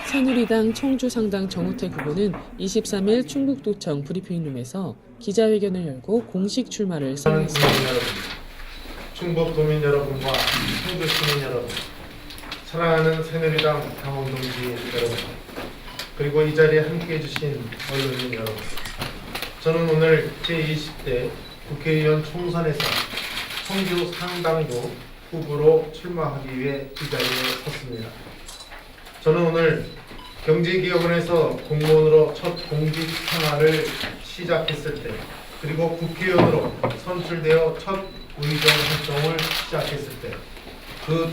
새누리당 청주상당 정우택 후보는 23일 충북도청 브리핑룸에서 기자회견을 열고 공식 출마를 선언했습니다. 충북 도민 여러분과 청주 시민 여러분, 사랑하는 새누리당 당원 동지 여러분, 그리고 이 자리에 함께해 주신 언론인 여러분, 저는 오늘 제20대 국회의원 총선에서 청주 상당구 후보로 출마하기 위해 이 자리에 섰습니다. 저는 오늘 경제기업원에서 공무원으로 첫 공직 생활을 시작했을 때, 그리고 국회의원으로 선출되어 첫 의정 활동을 시작했을 때, 그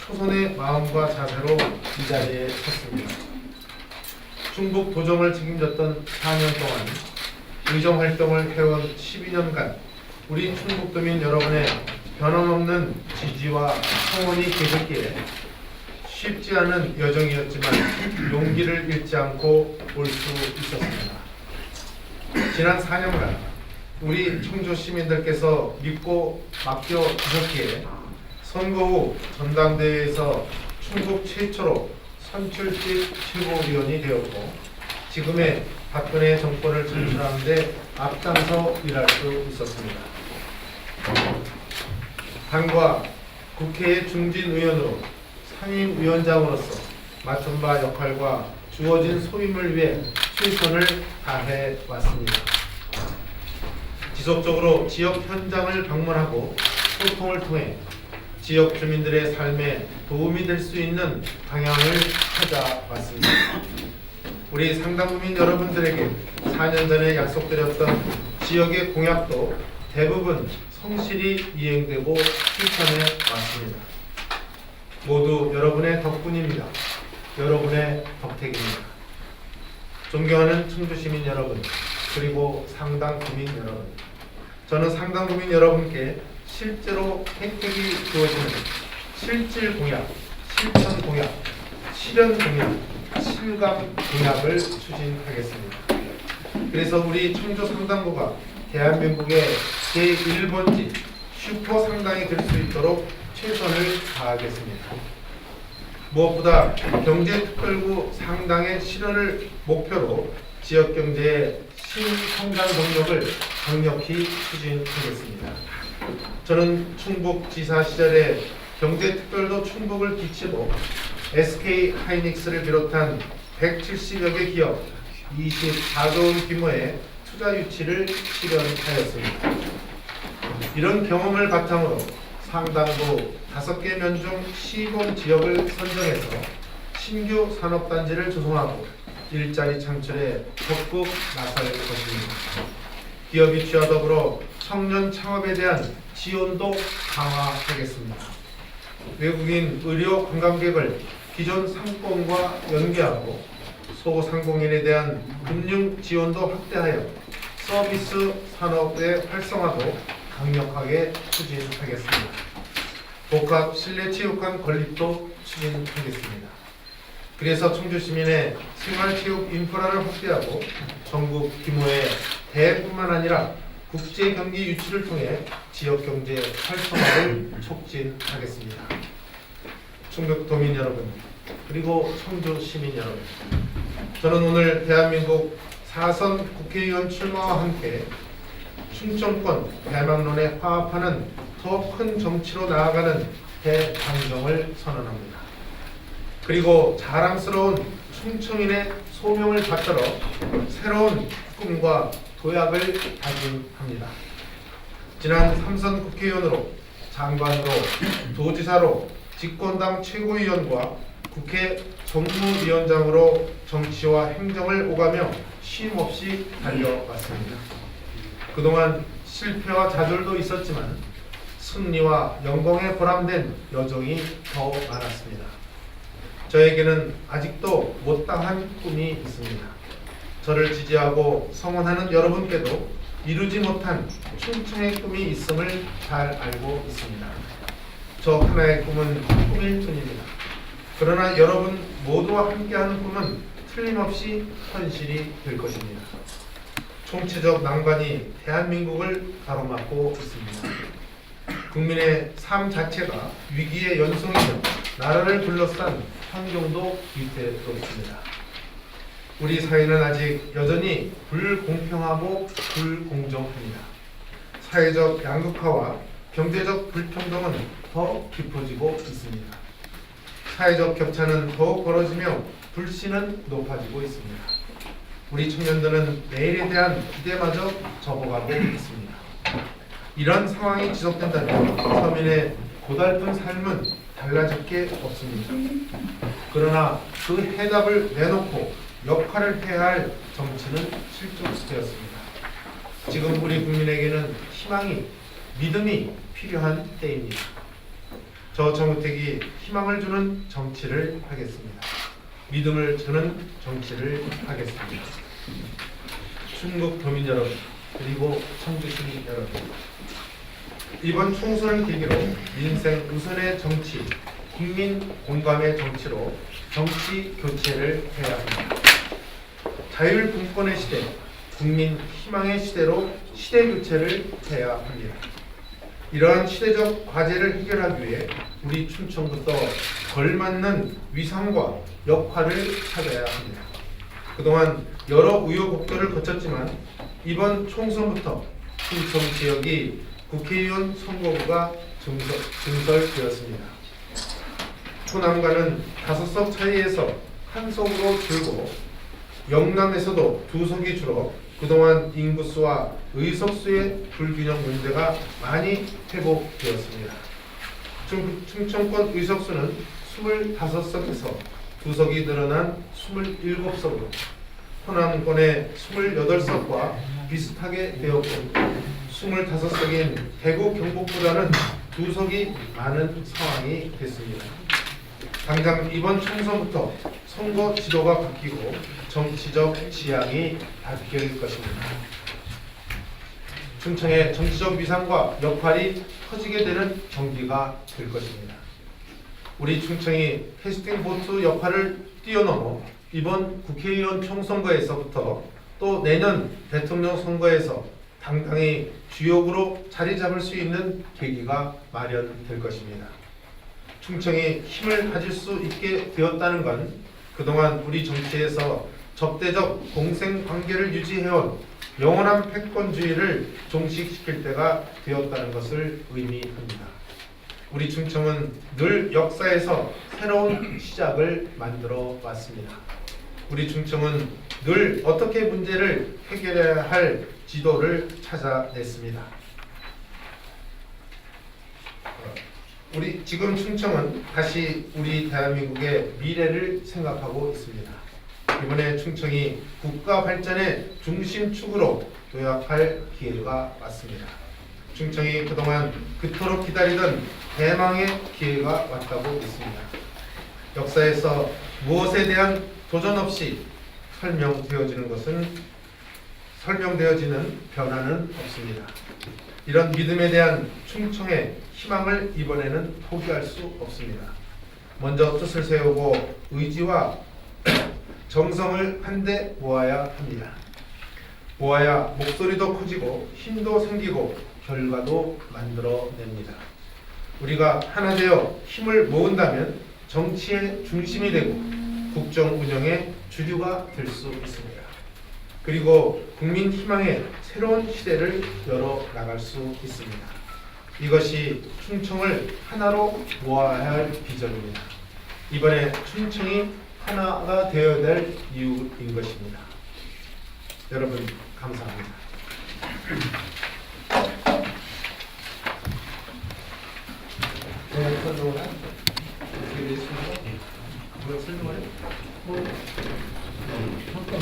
초선의 마음과 자세로 이 자리에 섰습니다. 충북 도정을 책임졌던 4년 동안 의정 활동을 해온 12년간 우리 충북도민 여러분의 변함없는 지지와 성원이 계셨기에 쉽지 않은 여정이었지만 용기를 잃지 않고 올 수 있었습니다. 지난 4년간 우리 청주 시민들께서 믿고 맡겨주셨기에 선거 후 전당대회에서 충북 최초로 선출직 최고위원이 되었고, 지금의 박근혜 정권을 선출하는 데 앞장서 일할 수 있었습니다. 당과 국회의 중진 의원으로 상임위원장으로서 맡은 바 역할과 주어진 소임을 위해 최선을 다해 왔습니다. 지속적으로 지역 현장을 방문하고 소통을 통해 지역 주민들의 삶에 도움이 될 수 있는 방향을 찾아왔습니다. 우리 상당구민 여러분들에게 4년 전에 약속드렸던 지역의 공약도 대부분 성실히 이행되고 실천해 왔습니다. 모두 여러분의 덕분입니다. 여러분의 덕택입니다. 존경하는 청주시민 여러분, 그리고 상당구민 여러분, 저는 상당구민 여러분께 실제로 혜택이 주어지는 실질 공약, 실천 공약, 실현 공약, 실감 공약을 추진하겠습니다. 그래서 우리 청주 상당구가 대한민국의 제1번지 슈퍼 상당이 될 수 있도록 최선을 다하겠습니다. 무엇보다 경제특별구 상당의 실현을 목표로 지역경제의 신성장 동력을 강력히 추진하겠습니다. 저는 충북지사 시절에 경제특별도 충북을 기치로 SK 하이닉스를 비롯한 170여 개 기업 24조 원 규모의 투자 유치를 실현하였습니다. 이런 경험을 바탕으로 상당구 5개 면중 시범 지역을 선정해서 신규 산업단지를 조성하고 일자리 창출에 적극 나설 것입니다. 기업 유치와 더불어 청년 창업에 대한 지원도 강화하겠습니다. 외국인 의료 관광객을 기존 상권과 연계하고 소상공인에 대한 금융 지원도 확대하여 서비스 산업의 활성화도 강력하게 추진하겠습니다. 복합 실내 체육관 건립도 추진하겠습니다. 그래서 청주 시민의 생활체육 인프라를 확대하고 전국 규모의 대회뿐만 아니라 국제 경기 유치를 통해 지역 경제 활성화를 촉진하겠습니다. 충북도민 여러분, 그리고 청주 시민 여러분, 저는 오늘 대한민국 4선 국회의원 출마와 함께 충청권 대망론에 화합하는 더 큰 정치로 나아가는 대장정을 선언합니다. 그리고 자랑스러운 충청인의 소명을 받들어 새로운 꿈과 도약을 다짐합니다. 지난 3선 국회의원으로, 장관으로, 도지사로, 집권당 최고위원과 국회 정무위원장으로 정치와 행정을 오가며 쉼없이 달려왔습니다. 그동안 실패와 좌절도 있었지만 승리와 영광에 보람된 여정이 더 많았습니다. 저에게는 아직도 못다한 꿈이 있습니다. 저를 지지하고 성원하는 여러분께도 이루지 못한 충청의 꿈이 있음을 잘 알고 있습니다. 저 하나의 꿈은 꿈일 뿐입니다. 그러나 여러분 모두와 함께하는 꿈은 틀림없이 현실이 될 것입니다. 총체적 난관이 대한민국을 가로막고 있습니다. 국민의 삶 자체가 위기의 연속이며 나라를 둘러싼 환경도 위태롭습니다. 우리 사회는 아직 여전히 불공평하고 불공정합니다. 사회적 양극화와 경제적 불평등은 더 깊어지고 있습니다. 사회적 격차는 더욱 벌어지며 불신은 높아지고 있습니다. 우리 청년들은 내일에 대한 기대마저 접어가고 있습니다. 이런 상황이 지속된다면 서민의 고달픈 삶은 달라질 게 없습니다. 그러나 그 해답을 내놓고 역할을 해야 할 정치는 실종되었습니다. 지금 우리 국민에게는 희망이, 믿음이 필요한 때입니다. 저 정우택이 희망을 주는 정치를 하겠습니다. 믿음을 주는 정치를 하겠습니다. 충북 도민 여러분, 그리고 청주시 여러분, 이번 총선을 계기로 민생 우선의 정치, 국민 공감의 정치로 정치 교체를 해야 합니다. 자율분권의 시대, 국민 희망의 시대로 시대 교체를 해야 합니다. 이러한 시대적 과제를 해결하기 위해 우리 춘천부터 걸맞는 위상과 역할을 찾아야 합니다. 그동안 여러 우여곡절을 거쳤지만 이번 총선부터 춘천 지역이 국회의원 선거구가 증설되었습니다. 호남과는 5석 차이에서 1석으로 줄고 영남에서도 2석이 줄어 그동안 인구수와 의석수의 불균형 문제가 많이 회복되었습니다. 충청권 의석수는 25석에서 2석이 늘어난 27석으로 호남권의 28석과 비슷하게 되었고 25석인 대구 경북보다는 2석이 많은 상황이 됐습니다. 당장 이번 총선부터 선거 지도가 바뀌고 정치적 지향이 바뀔 것입니다. 춘천의 정치적 위상과 역할이 커지게 되는 경기가 될 것입니다. 우리 춘천이 캐스팅 보트 역할을 뛰어넘어 이번 국회의원 총선거에서부터 또 내년 대통령 선거에서 당당히 주역으로 자리 잡을 수 있는 계기가 마련될 것입니다. 충청이 힘을 가질 수 있게 되었다는 건 그동안 우리 정치에서 적대적 공생관계를 유지해온 영원한 패권주의를 종식시킬 때가 되었다는 것을 의미합니다. 우리 충청은 늘 역사에서 새로운 시작을 만들어 왔습니다. 우리 충청은 늘 어떻게 문제를 해결해야 할 지도를 찾아냈습니다. 우리 지금 충청은 다시 우리 대한민국의 미래를 생각하고 있습니다. 이번에 충청이 국가 발전의 중심축으로 도약할 기회가 왔습니다. 충청이 그동안 그토록 기다리던 대망의 기회가 왔다고 믿습니다. 역사에서 무엇에 대한 도전 없이 설명되어지는 변화는 없습니다. 이런 믿음에 대한 충청의 희망을 이번에는 포기할 수 없습니다. 먼저 뜻을 세우고 의지와 정성을 한데 모아야 합니다. 모아야 목소리도 커지고 힘도 생기고 결과도 만들어냅니다. 우리가 하나 되어 힘을 모은다면 정치의 중심이 되고 국정 운영의 주류가 될 수 있습니다. 그리고 국민 희망의 새로운 시대를 열어 나갈 수 있습니다. 이것이 충청을 하나로 모아야 할 비전입니다. 이번에 충청이 하나가 되어야 될 이유인 것입니다. 여러분 감사합니다. 네, 설명을 어떻게 되겠습니까? 뭐야 설명을 해? 잠깐.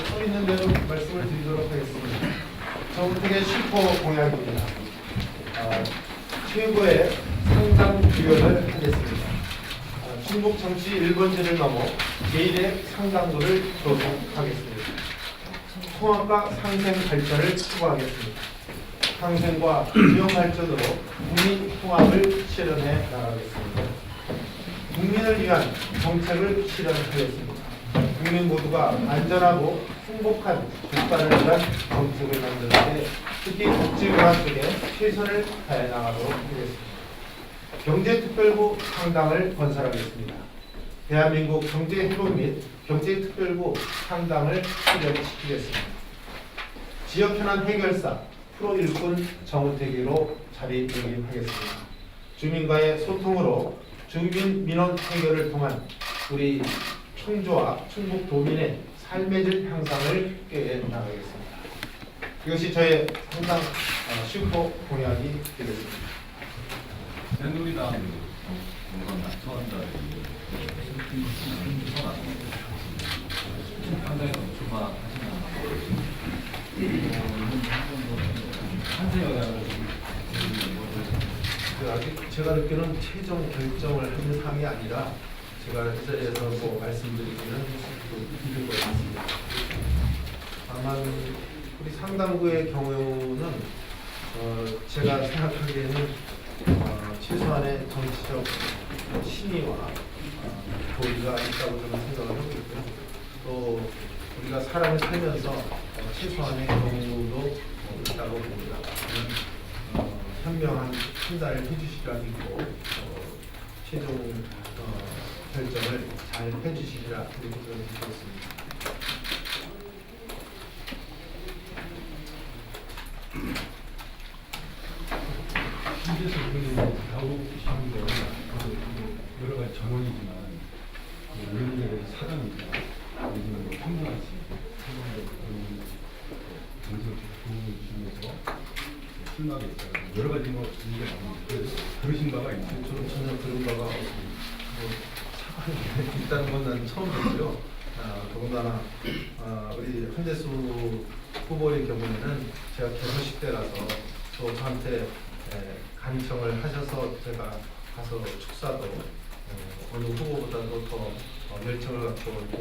써 있는 대로 말씀을 드리도록 하겠습니다. 정우택의 실포 공약입니다. 최고의 상당 규격을 하겠습니다. 충북 정치 1번지를 넘어 제1의 상당도를 조성하겠습니다. 통합과 상생 발전을 추구하겠습니다. 상생과 지역 발전으로 국민 통합을 실현해 나가겠습니다. 국민을 위한 정책을 실현하겠습니다. 국민 모두가 안전하고 행복한 국가를 위한 정책을 만드는데 특히 복지문화 쪽에 최선을 다해 나가도록 하겠습니다. 경제특별부 상당을 건설하겠습니다. 대한민국 경제회복 및 경제특별부 상당을 실현시키겠습니다. 지역현안 해결사 프로 일꾼 정우택으로 자리매김하겠습니다. 주민과의 소통으로 주민 민원 해결을 통한 우리 청주와 충북 도민의 삶의 질 향상을 꾀해 나가겠습니다. 이것이 저의 상당 슈퍼 공약이 되겠습니다. 새누리당 처한다 상당히 출마하시는 한세 여당을 아직 제가 듣기로는 최종 결정을 하는 사항이 아니라 제가 이 자리에서 뭐 말씀드리기는 힘든 것 같습니다. 다만 우리 상당부의 경우는 제가 생각하기에는 최소한의 정치적 신의와 도리가 있다고 저는 생각을 하고 있고요. 또 우리가 사람을 살면서 최소한의 경우도 있다고 봅니다. 현명한 판단을 해주시라 믿고 최종 결정을 잘 해주시리라 그렇게 드리겠습니다. 현재 정부는 하고 싶은 거 여러 가지 전원이지만 의원들에 대해서 사과입니다. 요즘은 평등하지, 정책 도움을 주면서 출마하게 있어요. 여러 가지 문제가 나오는데 그러신 바가 있나요? 저는 전혀 그런 바가 없습니다. 사과가 있다는 건 난 처음 듣고요. 더군다나 우리 한대수 후보의 경우에는 제가 개소식 때라서 또 저한테 간청을 하셔서 제가 가서 축사도 어느 후보보다도 더 열정을 갖고 이렇게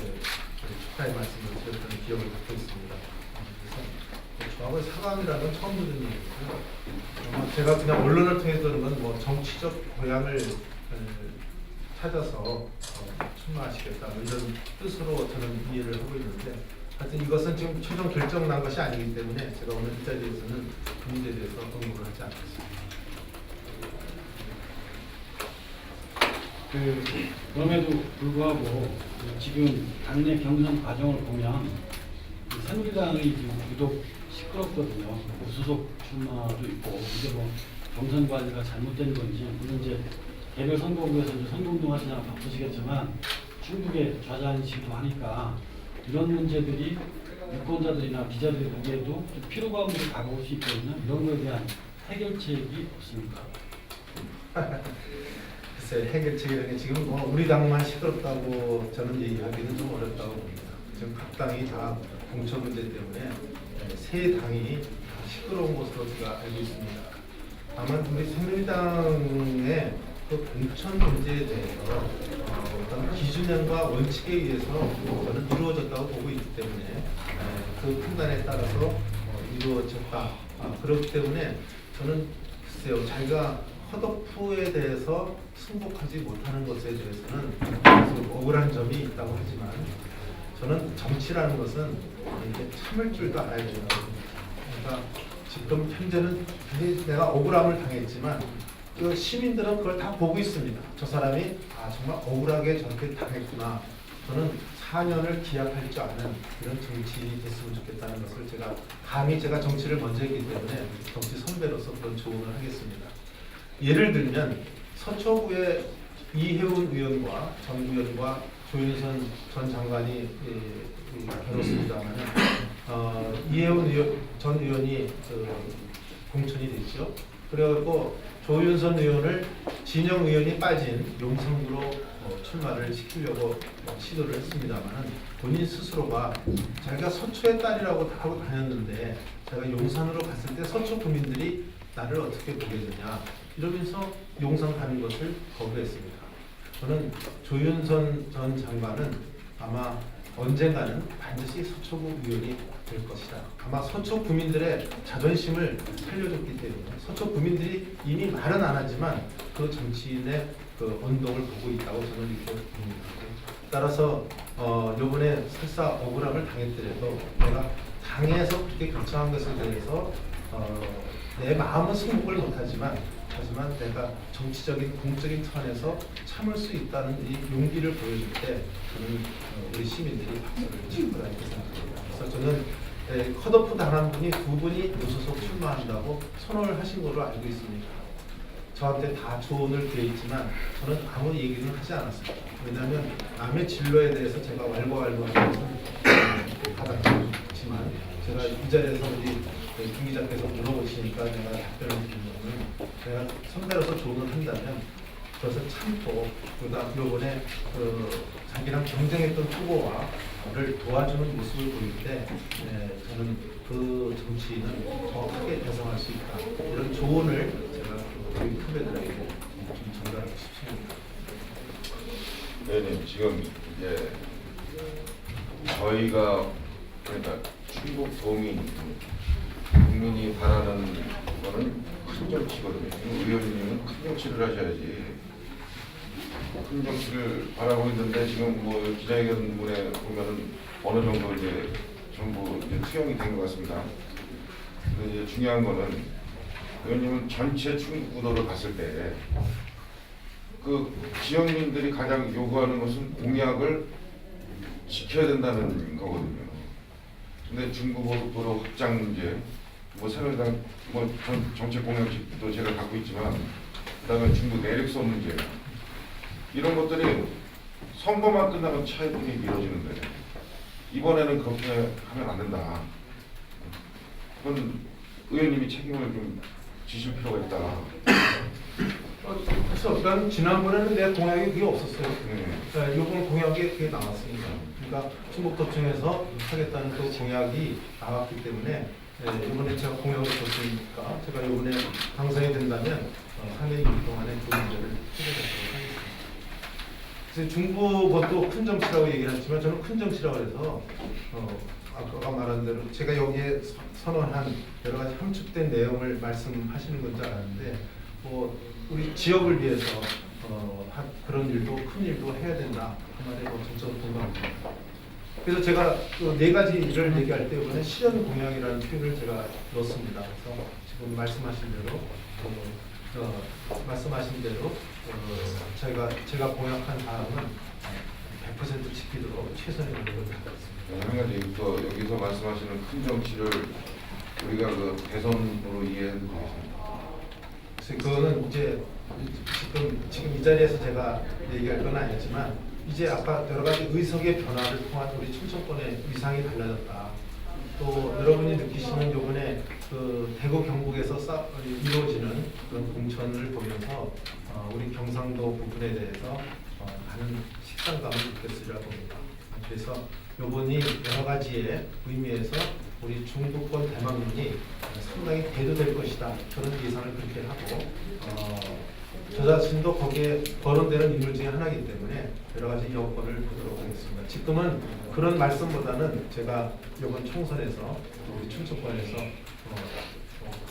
축하의 말씀을 드렸던 기억을 갖고 있습니다. 그래서 저하고 사과함이라는 건 처음 듣는 얘기고요. 제가 그냥 언론을 통해 들은 건 뭐 정치적 고향을 찾아서 출마하시겠다 이런 뜻으로 저는 이해를 하고 있는데 하여튼 이것은 지금 최종 결정 난 것이 아니기 때문에 제가 오늘 이 자리에서는 그 문제에 대해서 언급을 하지 않겠습니다. 그럼에도 불구하고 지금 당내 경선 과정을 보면 새누리당이 지금 유독 시끄럽거든요. 무소속 출마도 있고 이게 뭐 경선 관리가 잘못된 건지 물론 이제 개별 선거구에서 이제 선거운동 하시느라 바쁘시겠지만 충북에 좌자한식도 하니까 이런 문제들이 유권자들이나 기자들이 보기에도 좀 피로감으로 다가올 수 있거든요. 이런 거에 대한 해결책이 없습니까? 글쎄 해결책이라는 게 지금 뭐 우리 당만 시끄럽다고 저는 얘기하기는 좀 어렵다고 봅니다. 지금 각 당이 다 공천 문제 때문에 세 당이 다 시끄러운 것으로 제가 알고 있습니다. 다만 우리 새누리당의 그 공천 문제에 대해서 어떤 기준과 원칙에 의해서 저는 이루어졌다고 보고 있기 때문에 그 판단에 따라서 이루어졌다. 그렇기 때문에 저는 글쎄요 자기가 컷오프에 대해서 승복하지 못하는 것에 대해서는 억울한 점이 있다고 하지만 저는 정치라는 것은 이게 참을 줄도 알아야 된다고 봅니다. 그러니까 지금 현재는 내가 억울함을 당했지만 그 시민들은 그걸 다 보고 있습니다. 저 사람이 정말 억울하게 저렇게 당했구나. 저는 4년을 기약할 줄 아는 이런 정치인이 됐으면 좋겠다는 것을 제가 정치를 먼저 했기 때문에 정치 선배로서 그런 조언을 하겠습니다. 예를 들면 서초구의 이혜훈 의원과 전 의원과 조윤선 전 장관이 결었습니다만 이혜훈 전 의원이 공천이 됐죠. 그리고 조윤선 의원을 진영 의원이 빠진 용성구로 출마를 시키려고 시도를 했습니다만 본인 스스로가 자기가 서초의 딸이라고 하고 다녔는데 제가 용산으로 갔을 때 서초 구민들이 나를 어떻게 보게 되냐 이러면서 용산 가는 것을 거부했습니다. 저는 조윤선 전 장관은 아마 언젠가는 반드시 서초구 의원이 될 것이다. 아마 서초 구민들의 자존심을 살려줬기 때문에 서초 구민들이 이미 말은 안 하지만 그 정치인의 그 언동을 보고 있다고 저는 이렇게 봅니다. 따라서 요번에 설사 억울함을 당했더라도 내가 당해서 그렇게 결정한 것에 대해서 내 마음은 승복을 못하지만 하지만 내가 정치적인 공적인 선에서 참을 수 있다는 이 용기를 보여줄 때 저는 우리 시민들이 박수를 칠 거라 이렇게 생각합니다. 그래서 저는 컷오프 당한 분이 두 분이 무소속 출마한다고 선언을 하신 걸로 알고 있습니다. 저한테 다 조언을 드려 있지만 저는 아무 얘기는 하지 않았습니다. 왜냐하면 남의 진로에 대해서 제가 왈가왈부하는 받았지만 제가 이 자리에서 우리 김 기자께서 물어보시니까 내가 답변을 드리면 제가 선배로서 조언을 한다면 그것을 참고 그다음 이번에 자기랑 경쟁했던 후보와를 도와주는 모습을 보일 때 저는 그 정치인은 더 크게 대성할 수 있다. 이런 조언을 제가 우리 후배들에게 좀 전달하고 싶습니다. 네, 지금 이제 저희가 그러니까 충북 도민 국민이 바라는 거는 큰 정치거든요. 의원님은 큰 정치를 하셔야지. 큰 정치를 바라고 있는데 지금 뭐 기자회견문에 보면은 어느 정도 이제 전부 이제 투영이 된 것 같습니다. 근데 이제 중요한 거는 의원님은 전체 충북구도를 봤을 때 그 지역민들이 가장 요구하는 것은 공약을 지켜야 된다는 거거든요. 근데 중부고속도로 확장 문제, 뭐 새누리당 뭐 정책 공약도 제가 갖고 있지만, 그다음에 중부 내륙선 문제, 이런 것들이 선거만 끝나면 차이분이 미뤄지는데 이번에는 그렇게 하면 안 된다. 그건 의원님이 책임을 좀 지실 필요가 있다. 그래서 지난번에는 내 공약이 그게 없었어요. 네. 이번 공약이 그게 나왔습니다. 그러니까 충북도청에서 하겠다는 그 공약이 나왔기 때문에 이번에 제가 공약을 줬으니까 제가 이번에 당선이 된다면 상당히 동안에 그 문제를 해결하도록 하겠습니다. 그래서 중부권도 큰 정치라고 얘기를 했지만 저는 큰 정치라고 해서 아까 말한 대로 제가 여기에 선언한 여러 가지 함축된 내용을 말씀하시는 건 줄 알았는데 뭐 우리 지역을 위해서 그런 일도 큰 일도 해야 된다. 그 말에 전적으로 동감합니다. 그래서 제가 그 네 가지 일을 얘기할 때 이번에 실현 공약이라는 표현을 제가 넣었습니다. 그래서 지금 말씀하신 대로 제가 공약한 사항은 100% 지키도록 최선의 노력을 다하겠습니다. 한 가지 또 여기서 말씀하시는 큰 정치를 우리가 그 대선으로 이해해도 되겠습니다. 그래서 그거는 이제 지금 이 자리에서 제가 얘기할 건 아니지만 이제 아까 여러 가지 의석의 변화를 통한 우리 충청권의 위상이 달라졌다. 또 여러분이 느끼시는 요번에 그 대구 경북에서 이루어지는 그런 공천을 보면서 우리 경상도 부분에 대해서 많은 식상감을 느꼈으리라 봅니다. 그래서 요번이 여러 가지의 의미에서 우리 중부권 대망론이 상당히 대두될 것이다. 저는 예상을 그렇게 하고 저 자신도 거기에 거론되는 인물 중에 하나이기 때문에 여러 가지 여건을 보도록 하겠습니다. 지금은 그런 말씀보다는 제가 이번 총선에서 우리 충청권에서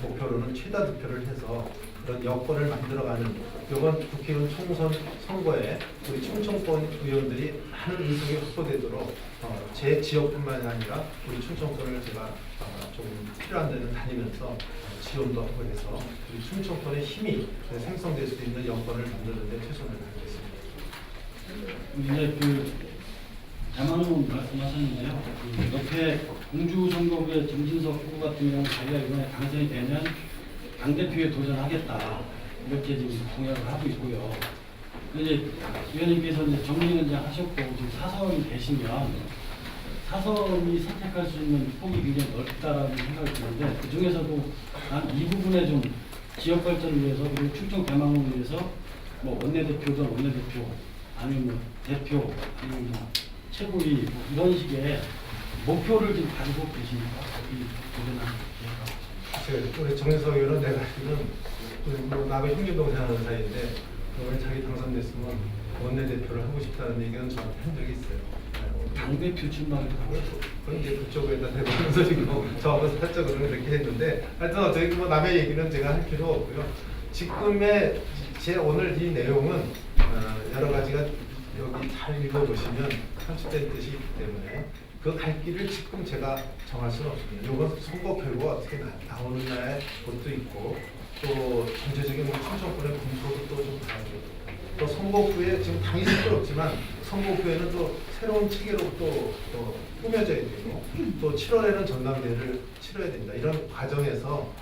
목표로는 최다 득표를 해서 그런 여건을 만들어가는 이번 국회의원 총선 선거에 우리 충청권 의원들이 많은 의석이 확보되도록 제 지역뿐만 아니라 우리 충청권을 제가 좀 필요한 데는 다니면서 지원도 하고 해서 우리 충청권의 힘이 생성될 수 있는 여건을 만드는 데 최선을 다하겠습니다. 이제 그 대망론 말씀하셨는데요. 그 옆에 공주선거구의 정진석 후보 같은 경우는 자기가 이번에 당선이 되면 당대표에 도전하겠다 이렇게 지금 공약을 하고 있고요. 이제 위원님께서 이제 정리는 이제 하셨고 지금 사선이 되시면 사선이 선택할 수 있는 폭이 굉장히 넓다라는 생각이 드는데 그 중에서도 난 이 부분에 좀 지역 발전을 위해서 그리고 충청 대망론을 위해서 뭐 원내대표든 원내대표 아니면 뭐 대표 아니면 뭐 최고위 뭐 이런 식의 목표를 좀 가지고 계십니까? 이 도전하는 우리 정혜석 의원은 내가 지금 나하고 형님 동생 하는 사이인데 오늘 자기 당선됐으면 원내대표를 하고 싶다는 얘기는 저한테 한 적이 있어요. 당대표 출마를 하고 그건 이제 그쪽에다 대보는 소리고 저하고 사적으로는 그렇게 했는데 하여튼 어차피 뭐 남의 얘기는 제가 할 필요 없고요. 지금의 제 오늘 이 내용은 여러 가지가 여기 잘 읽어보시면 편집된 뜻이 있기 때문에 그 갈 길을 지금 제가 정할 수는 없습니다. 이건 선거 결과가 어떻게 나오느냐의 것도 있고 또 전체적인 충청권의 공소도 또 좀 봐야죠. 또 선거 후에 지금 당이 시끄럽지만 선거 후에는 또 새로운 체계로 또 꾸며져야 되고 또 7월에는 전당대회를 치러야 된다. 이런 과정에서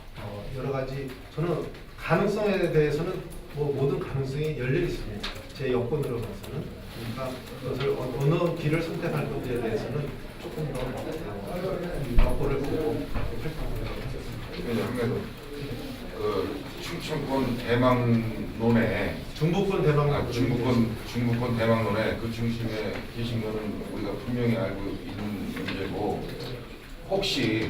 여러 가지 저는 가능성에 대해서는 뭐 모든 가능성이 열려 있습니다. 제 여건으로 봐서는 그러니까 그것을 어느 길을 선택할 것에 대해서는 조금 더 여건을 보고 활동하려고 했습니다. 왜냐하면 그 충청권 대망론에 중부권 대망론 중부권 대망론의 그 중심에 계신 거는 우리가 분명히 알고 있는 문제고 혹시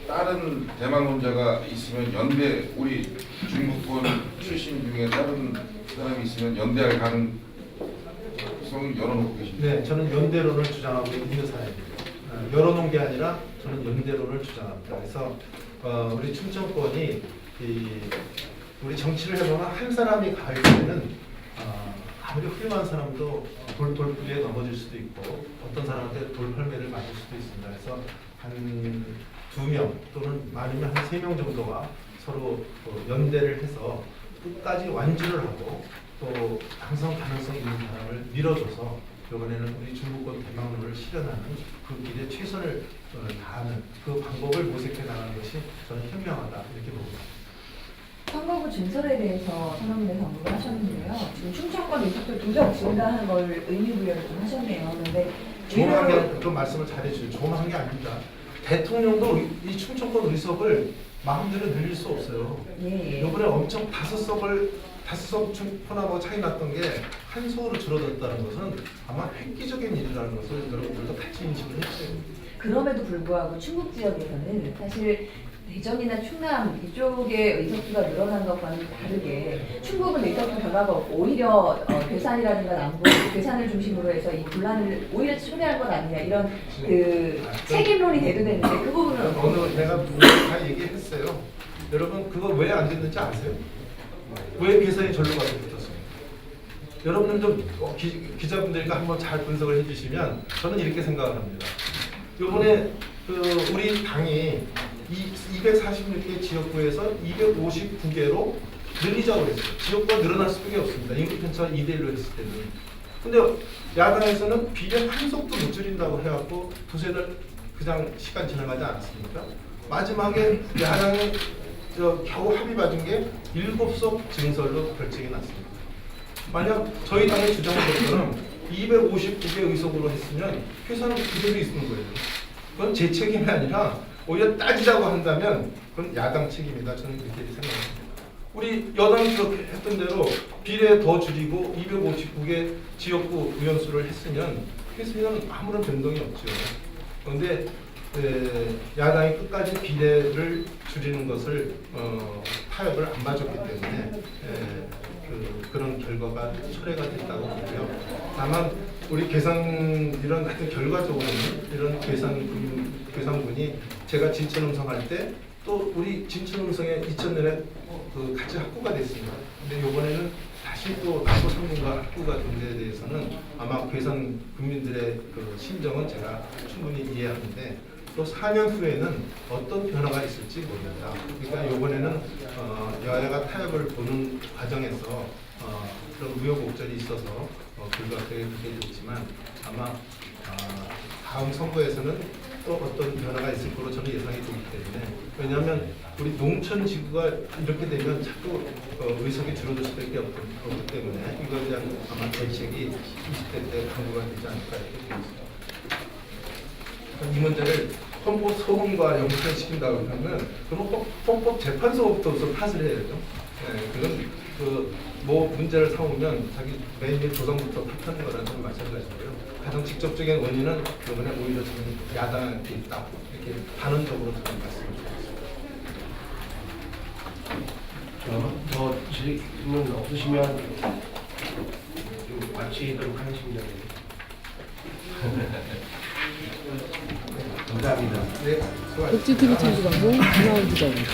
다른 대망론자가 있으면 연대 우리 중부권 출신 중에 다른 사람이 있으면 연대할 가능성을 열어놓고 계십니다. 네, 저는 연대론을 주장하고 있는 사람입니다. 열어놓은 게 아니라 저는 연대론을 주장합니다. 그래서 우리 충청권이 우리 정치를 해보면 한 사람이 갈 때는 아무리 훌륭한 사람도 돌부리에 넘어질 수도 있고 어떤 사람한테 돌팔매를 맞을 수도 있습니다. 그래서 한 2명 또는 많으면 한 3명 정도가 서로 연대를 해서 끝까지 완주를 하고 또 당선 가능성이 있는 사람을 밀어줘서 이번에는 우리 중부권 대망론을 실현하는 그 길에 최선을 다하는 그 방법을 모색해 나가는 것이 저는 현명하다 이렇게 봅니다. 선거구 증설에 대해서 선언문에서 언급을 하셨는데요. 지금 충청권 의석들 도적 증가하는 걸 의미부여를 좀 하셨네요. 그런데 조용하게 그 말씀을 잘해주세요. 조용한 게 아닙니다. 대통령도 이 충청권 의석을 마음대로 늘릴 수 없어요. 예. 이번에 엄청 5석 충청권하고 차이 났던 게 한 석으로 줄어들었다는 것은 아마 획기적인 일이라는 것을 여러분들도 같이 인식을 했어요. 그럼에도 불구하고 충북 지역에서는 사실 대전이나 충남 이쪽의 의석수가 늘어난 것과는 다르게 충북은 의석수 변화가 없고 오히려 괴산이라든가 남부 괴산을 중심으로 해서 이 분란을 오히려 초래한 것 아니냐 이런 그 책임론이 대두되는데 그 부분은 오늘 내가 다 얘기했어요. 여러분 그거 왜 안 됐는지 아세요? 왜 괴산이 절로 가서 붙었어요? 여러분은 좀 기자분들과 한번 잘 분석을 해주시면 저는 이렇게 생각을 합니다. 이번에 우리 당이 246개 지역구에서 259개로 늘리자고 했어요. 지역구가 늘어날 수밖에 없습니다. 인구 편차가 2대1로 했을 때는. 근데 야당에서는 비례 한 석도 못 줄인다고 해갖고 두세 달 그냥 시간 지나가지 않았습니까? 마지막에 야당이 겨우 합의 봐준 게 7석 증설로 결정이 났습니다. 만약 저희 당의 주장한 것처럼 259개 의석으로 했으면 회사는 그대로 있는 거예요. 그건 제 책임이 아니라 오히려 따지자고 한다면 그건 야당 책임이다. 저는 그렇게 생각합니다. 우리 여당이 그렇게 했던 대로 비례 더 줄이고 259개 지역구 의원수를 했으면 아무런 변동이 없죠. 그런데 야당이 끝까지 비례를 줄이는 것을 타협을 안 봐줬기 때문에 그런 결과가 철회가 됐다고 보고요. 다만 우리 계산 이런 하여튼 결과적으로는 이런 계산분이 제가 진천음성 할 때 또 우리 진천음성에 2000년에 같이 합구가 됐습니다. 근데 이번에는 다시 또 남부 상공과 합구가 된 데에 대해서는 아마 괴산 국민들의 그 심정은 제가 충분히 이해하는데 또 4년 후에는 어떤 변화가 있을지 모릅니다. 그러니까 이번에는 여야가 타협을 보는 과정에서 그런 우여곡절이 있어서 불가피하게 그렇게 됐지만 아마 다음 선거에서는 또 어떤 변화가 있을 거로 저는 예상이 되기 때문에 왜냐하면 우리 농촌 지구가 이렇게 되면 자꾸 의석이 줄어들 수밖에 없기 때문에 이거에 대한 아마 대책이 20대 때 강구가 되지 않을까 이렇게 되겠습니다. 이 문제를 헌법 소원과 연관시킨다고 하면 그럼 헌법 재판소부터 우선 탓을 해야죠. 그건 뭐 문제를 삼으면 자기 매일 조상부터 탓하는 거라는 건 마찬가지고요. 가장 직접적인 원인은 이번에 오히려 저는 야당한테 있다. 이렇게 단언적으로 저는 말씀을 드리겠습니다. 더 질문 없으시면 좀 마치도록 하겠습니다. 감사합니다. 네, 수고하셨습니다. 복지TV 청주방송 김하은 기자입니다.